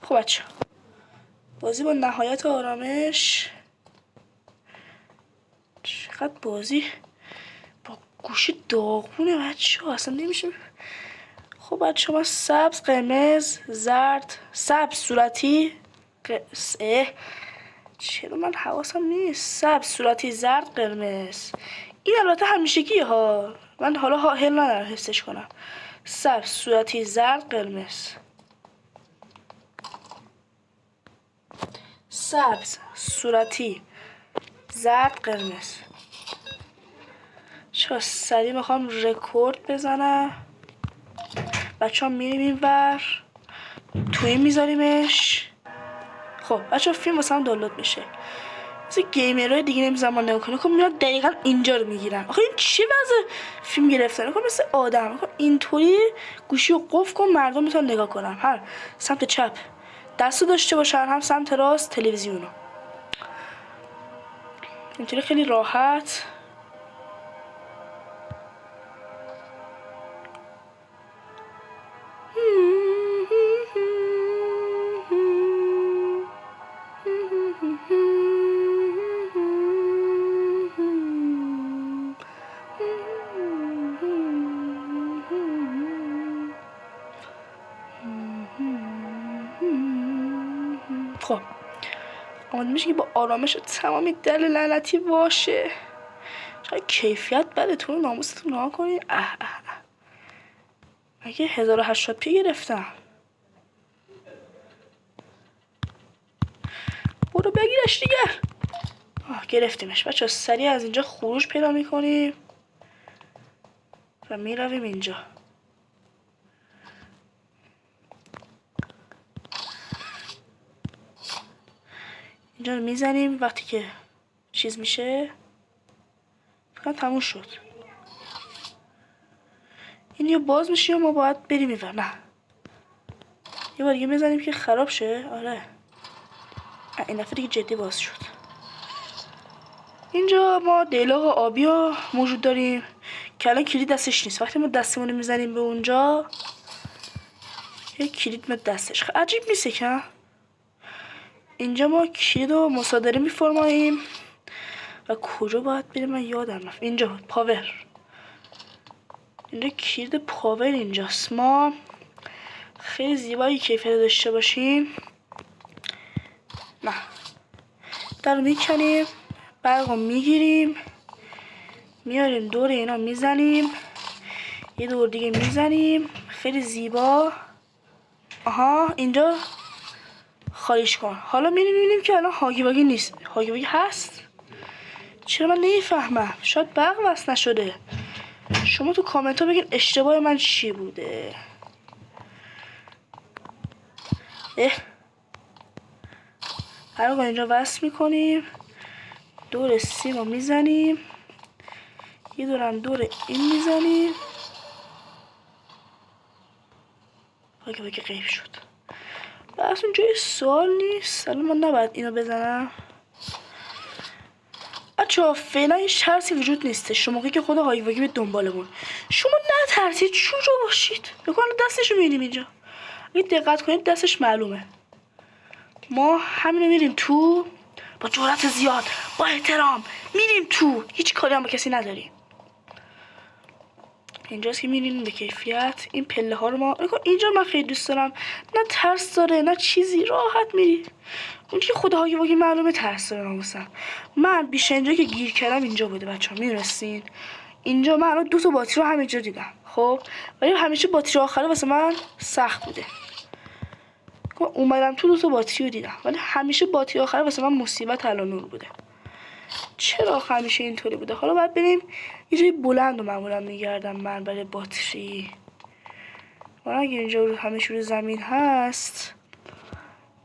خب بچه بازی با نهایت آرامش. چقدر بازی با گوشی داغونه بچه ها، اصلا نمیشه. خب بچه من سبز، قرمز، زرد، سبز صورتی چرا من حواسم نیست. سبز صورتی، زرد، قرمز. این البته همیشگیه ها، من حالا هل ندارم حسش کنم. سبز صورتی، زرد، قرمز. سبز صورتی، زرد، قرمز. چرا سریع میخوام رکورد بزنم. بچه ها میریم این ور توی میذاریمش. خب بچه ها فیلم واسه هم دانلود میشه. مثل گیمرهای دیگه نمیزن ما نگاه کنیم. خب میاد دقیقا اینجا رو میگیرن. آخه این چی وضع فیلم گرفتن؟ خب مثل آدم اینطوری گوشی رو قفل کن مردم میتونن نگاه کنن. هر سمت چپ دستو داشته باشن، هم سمت راست تلویزیونو. اینطوری خیلی راحت. خب آماده میشه که با آرامش تمامی دل لعنتی باشه. شاید کیفیت بده تو ناموستون نها کنی. مگه 1080p گرفتم. برو بگیرش دیگه. گرفتیمش بچه. سریع از اینجا خروج پیدا میکنیم و میرویم اینجا. اینجا رو میزنیم. وقتی که چیز میشه فکرم تموم شد. این یا باز میشه یا ما باید بریم اینور. نه یه بار دیگه میزنیم که خراب شه. آره این دفعه دیگه جدی باز شد. اینجا ما دیلاق آبی ها موجود داریم که الان کلید دستش نیست. وقتی ما دستمون میزنیم به اونجا یه کلید میاد دستش. عجیب نیست که اینجا ما کلید رو مصادره میفرماییم و کجا باید بریم من یادم رفت. اینجا پاور. اینجا کلید پاور اینجاست. ما خیلی زیبایی کیفیت داشته باشیم. نه در رو میکنیم، برق رو میگیریم، میاریم دور اینا میزنیم، یه دور دیگه میزنیم. خیلی زیبا. اینجا خالیش کن. حالا میبینیم که الان هاگی واگی نیست. هاگی واگی هست؟ چرا من نمیفهمم؟ شاید برق وصل نشده. شما تو کامنت ها بگین اشتباه من چی بوده. هر وقت اینجا وصل میکنیم، دور سیم رو میزنیم، یه دورم دور این میزنیم. هاگی واگی غیب شد. بس اونجا یه سوال نیست. الان من نباید اینو بزنم. بچه‌ها فعلا هیچ ترسی وجود نیست. شما که خود هاگی واگی به دنبالمون. شما نترسید، شجاع باشید. بگو دستشو میبینیم اینجا. اگه دقت کنید دستش معلومه. ما همینو میریم تو با جرأت زیاد، با احترام میریم تو. هیچ کاری هم با کسی نداریم. اینجاست که میریم به کیفیت. این پله ها رو ما اینجا من خیلی دوست دارم. نه ترس داره نه چیزی، راحت میری. اون که خود هاگی واگی معلومه ترس داره. ناموسم من بیشتر اینجا که گیر کردم اینجا بوده. بچه ها میرسین اینجا. من الان 2 تا باتری رو همینجا دیدم. خب ولی همیشه باتری آخره واسه من سخت بوده. اومدم تو 2 تا باتری رو دیدم ولی همیشه باتری آخره واسه من مصیبت الان نور بوده. چرا همیشه اینطوری بوده؟ حالا باید بریم یه جای بلند رو معمولا میگردم من برای باتری. و اگه اینجا همه شور زمین هست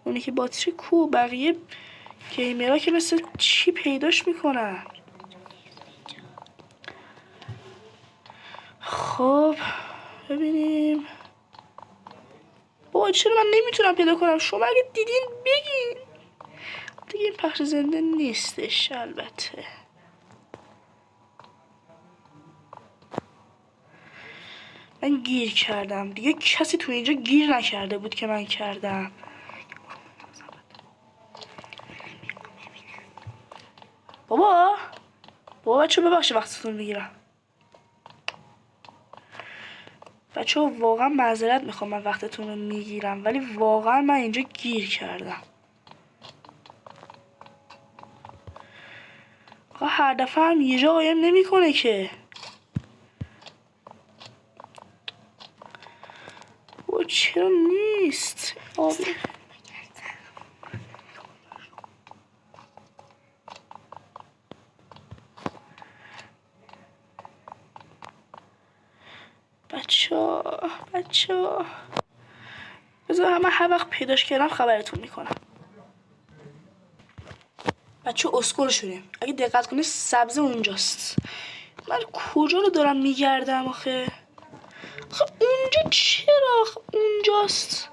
اونی که باتری کو، بقیه گیمرها که مثل چی پیداش میکنن. خب ببینیم. بابا چرا من نمیتونم پیدا کنم؟ شما اگه دیدین بگین. دیگه این پخش زنده نیستش البته. من گیر کردم دیگه. کسی تو اینجا گیر نکرده بود که من کردم. بابا بچه ببخشید وقتتون میگیرم. بچه ها واقعا معذرت میخوام من وقتتون رو میگیرم، ولی واقعا من اینجا گیر کردم. آقا هر دفعه هم یه جا قایم نمیکنه که. او چرا نیست آبی؟ بچه ها بذار همه هر وقت پیداش کردم خبرتون میکنم. بچه اسکول شدیم. اگه دقت کنید سبز اونجاست. من کجا رو دارم میگردم آخه؟ خب اونجا چرا؟ اونجاست.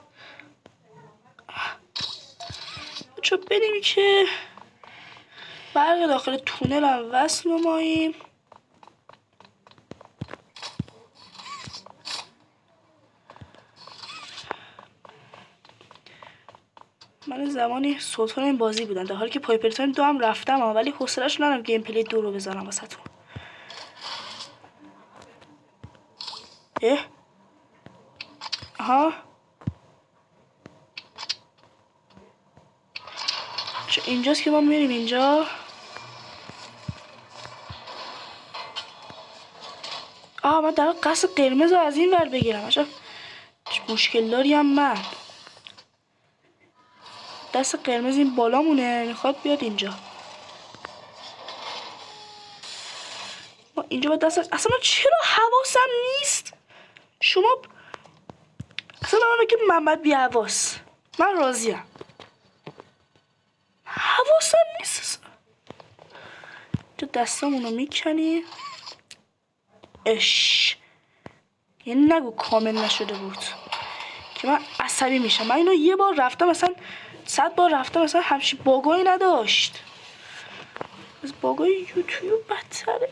بچه بریم که برق داخل تونل هم وصل نماییم. من زمانی سلطان این بازی بودم، در حالی که پایپرتایم 2 هم رفتم ولی حوصله‌اش ندارم گیم پلی 2 رو بزنم واسهتون. آها چه اینجاست که ما میریم اینجا. من در قصد قرمز رو از این ور بگیرم. عجب مشکل داری هم من. دست قرمز این بالامونه، میخواد بیاد اینجا. ما اینجا با دست اصلا من چرا حواسم نیست؟ شما اصلا من که محمد بی حواس، من راضیم. حواسم نیست. تو دستامونو میکنی. یعنی نگو کامل نشده بود که من عصبی میشم. من اینو یه بار رفتم مثلا 100 بار رفتم مثلا همچین باگایی نداشت. از باگای یوتیوب بدتره.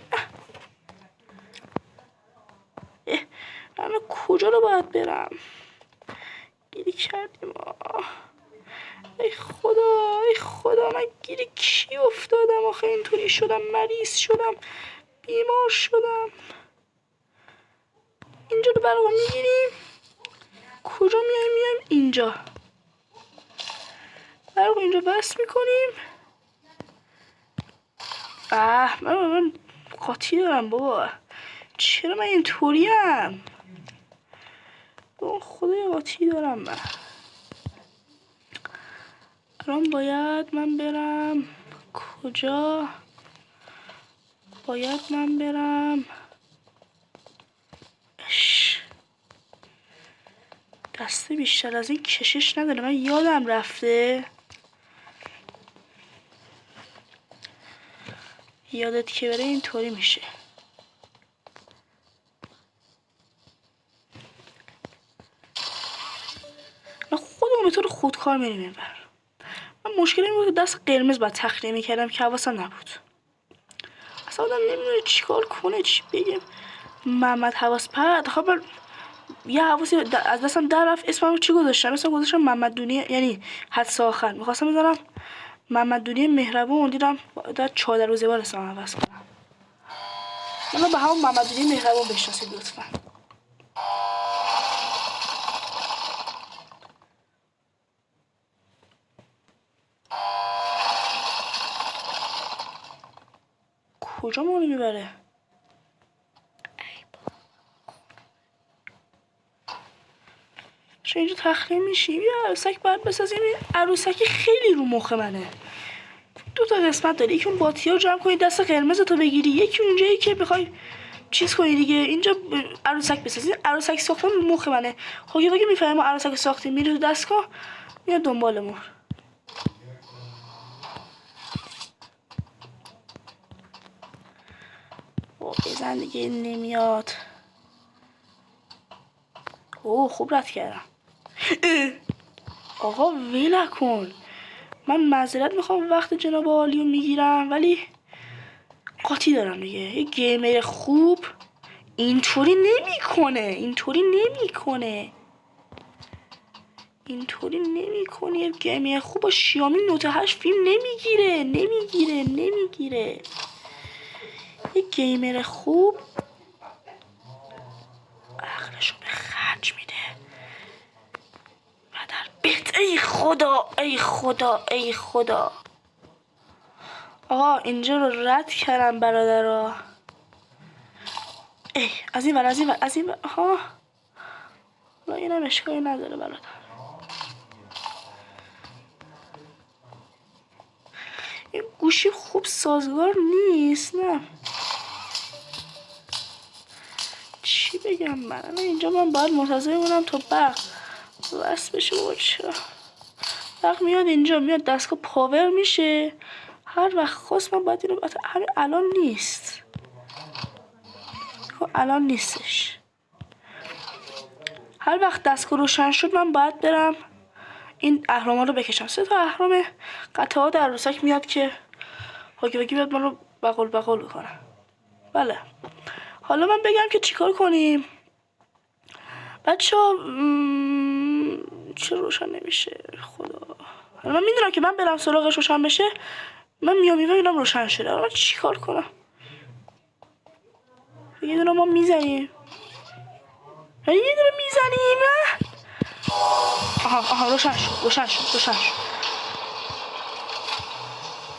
من کجا رو باید برم؟ گیری کردیم. ای خدا من گیری کی افتادم آخه؟ اینطوری شدم، مریض شدم، بیمار شدم. اینجا رو برای میگیریم. کجا میایم اینجا. برای اینجا بس میکنیم. من قاطی دارم بابا. چرا من اینطوریم؟ خدای قاطی دارم من. الان باید من برم کجا؟ باید من برم دسته بیشتر از این کشش نداره. من یادم رفته. یادت که بره اینطوری میشه. من خودمون به طور خودکار میریم این بر. من مشکل این بود که دست قرمز باید تخلیه میکردم که حواسم نبود. اصلا آدم نمیدونه چیکار کنه، چی بگم. محمد حواس پرد. خب من یه حواسی از دستم در رفت. اسمم چی گذاشتم؟ اسمم گذاشتم محمد دونی، یعنی حدس آخر. میخواستم بذارم محمد دونی مهربون، دیدم در چادر و زبال اسمم عوض کنم. من به همون محمد دونی مهربون بشناسید لطفا. کجا ما رو میبره؟ چه اینجا تخلیه میشیم؟ یه عروسک باید بسازیم. این عروسکی خیلی رو مخ منه. 2 تا قسمت داره. یکی اون باطی ها جمع کنی دست قرمز تو بگیری، یکی اونجایی که بخوای چیز کنی دیگه. اینجا عروسک بسازی. عروسک ساختن رو مخ منه. خب یه وقتی میفهمیم ما عروسک ساختیم، میره تو دستگاه میاد دنبالمون. بزن دیگه نمیاد. خوب رد کردم. آقا ویل کن. من معذرت میخوام وقت جناب عالی رو میگیرم، ولی قاطی دارم دیگه. یه گیمر خوب اینطوری نمیکنه. اینطوری نمی کنی. گیمی خوب با شیائومی نوت 8 فیلم نمیگیره. یک گیمر خوب عقلشو به خرج میده و در بهت. ای خدا آقا اینجا رو رد کردم برادرها. ای از این ور ها اینم اشکالی نداره برادر. این گوشی خوب سازگار نیست. نه چی بگم من اینجا باید منتظر بمونم تا برق وصل بشه. چرا برق میاد اینجا، میاد دستگاه پاور میشه هر وقت خواست. من باید اینو الان نیست. الان نیستش. هر وقت دستگاه روشن شد من باید برم این اهراما رو بکشم. 3 تا اهرام قطعات عروسک میاد که هاگی بیاد من رو بغل بکنه. بله حالا من بگم که چیکار کنیم بچه‌ها. چرا روشن نمیشه خدا. من میدونم که من برم سراغش روشن بشه. من میبینم روشن شده. من چیکار کنم؟ یه دونه ما میزنیم. آها روشن شد.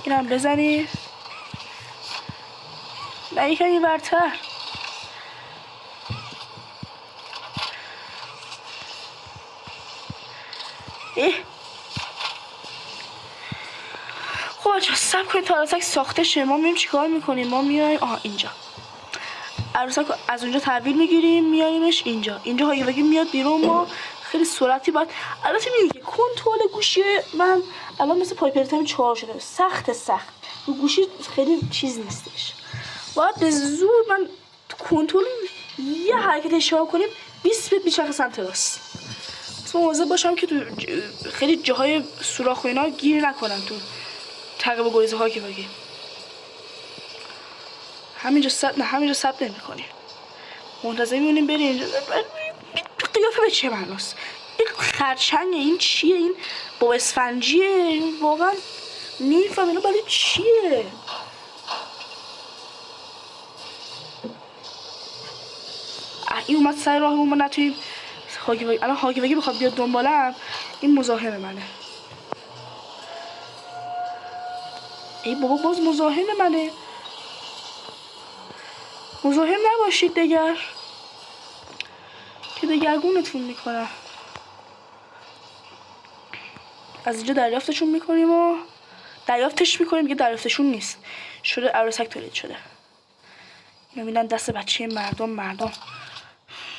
اینم بزنیم. نه یکمی برتر. خب بچه‌ها صبر کنید تا عروسک ساخته شه. ما میریم چیکار میکنیم؟ ما میایم اینجا عروسک از اونجا تحویل میگیریم میاریمش اینجا هاگی میاد بیرون. ما خیلی سرعتی باید. البته میگه که کنترل گوشی من الان مثل پایپرتم 4 شده. سخت رو گوشی خیلی چیز نیستش. باید به زور من کنترل یه حرکت اشتباه کنیم 20 متر بیچاره سمت راست. اصلا مواظب باشم که تو خیلی جاهای سوراخ و اینا گیر نکنم تو تعقیب گریز هاگی. همینجا ثبت نمی‌کنیم. منتظر میمونیم بره اینجا. قیافه به چه معناست؟ این خرچنگه، این چیه؟ این با اسفنجیه؟ واقعا نمی‌فهمم اینا برای چیه؟ این اومد سر راهمون. ما نتونیم الان هاگی بخواد بیاد دنبالم. این مزاحم منه. ای بابا باز مزاحم منه. مزاحم نباشید دیگر که دگرگونتون میکنم. از اینجا دریافتش میکنیم که دریافتشون نیست شده. عروسک تولید شده. اینا میدن دست بچه مردم.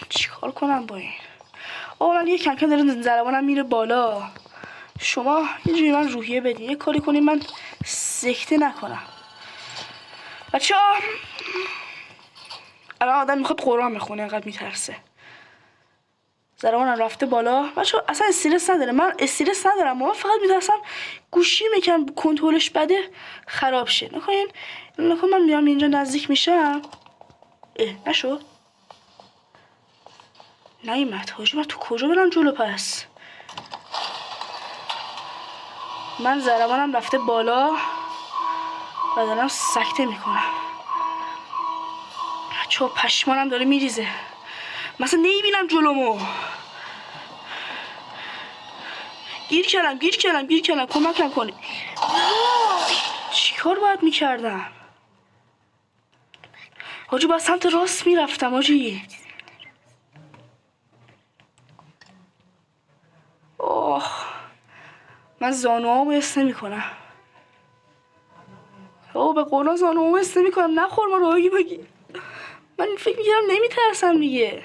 چیکار کنم با این؟ من یه کم داره ضربانم میره بالا. شما یه جوری من روحیه بدین. یه کاری کنین من سکته نکنم. بچه‌ها الان آدم میخواد قرآن بخونه انقدر میترسه. ضربانم رفته بالا. بچه‌ها اصلا استرس نداره. من استرس ندارم. من فقط میترسم گوشی میکنم کنترلش بده خراب شه. نکنین من میام اینجا نزدیک میشم. نشد. نیومد. حاجی من تو کجا برم جلو پس؟ من ضربانم رفته بالا و دارم سکته میکنم. چو پشمانم داره میریزه. مثلا نمیبینم جلومو. گیر کردم. کمکم کنی. چیکار باید میکردم؟ حاجی با سمت راست میرفتم. حاجی من زانوامو حس نمیکنم. به قرآن زانوامو حس نمیکنم. نخور ما رو بگی. من فکر میکردم نمیترسم دیگه.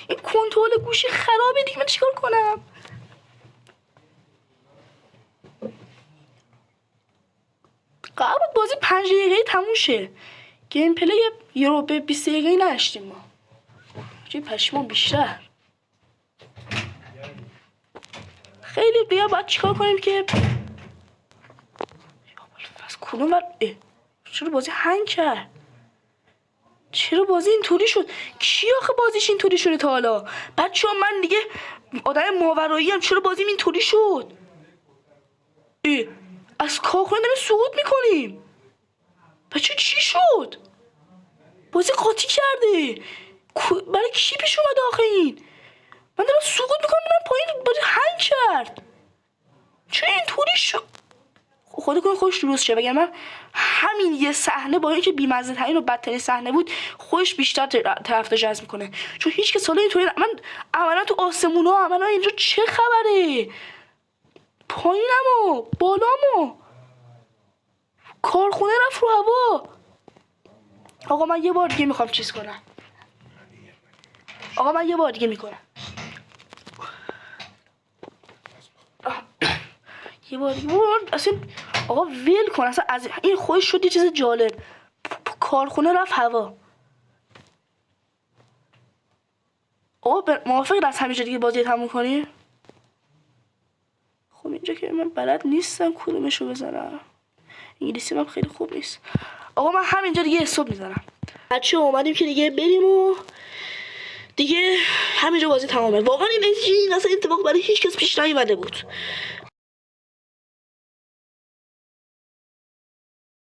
این کنترل گوشی خرابه دیگه. من چیکار کنم؟ قرار بود بازی 5 دقیقه تموم شه. گیم پلی یه رو به 20 دقیقه نشتیم ما. چه پشمان بیشتر. خیلی بیا باید چیکار کنیم که از کدوم چرا بازی هنگ کرد؟ چرا بازی اینطوری شد؟ کی آخه بازیش اینطوری شده تا حالا؟ بچه‌ها من دیگه آدم ماورایی ام، چرا بازیم اینطوری شد؟ از کاخونه داریم سقوط میکنیم. بچه چی شد؟ بازی قاطی کرده. برای کی پیش اومده آخه این؟ من دارم سقوط میکنم میرم پایین، بازی هنگ کرد. چرا اینطوری شد؟ خدا کنه خودش درست شه، وگرنه من همین یه صحنه با اینکه بی‌مزه ترین و بدترین صحنه بود خودش بیشتر طرفدار جذب میکنه، چون هیچ که سال اینطوری من عملا تو آسمونا عملا اینجا چه خبره؟ پایینمو بالامو کارخونه رفت رو هوا. آقا من یه بار دیگه میخوام چیز کنم. آقا من یه بار دیگه میکنم. یه بار دیگه اصلا آقا ول کن، اصلا از این خودش شد یه چیز جالب. کارخونه رفت هوا. آقا موافقی از همینجا دیگه بازی تموم کنی؟ خب اینجا که من بلد نیستم کدومشو بزنم، انگلیسی من خیلی خوب نیست. آقا من همینجا دیگه استاپ میزنم. بچه اومدیم که دیگه بریم و دیگه همینجا بازی تمامه. واقعا این اصلا اتفاق برای هیچ کس پیش نیومده بود.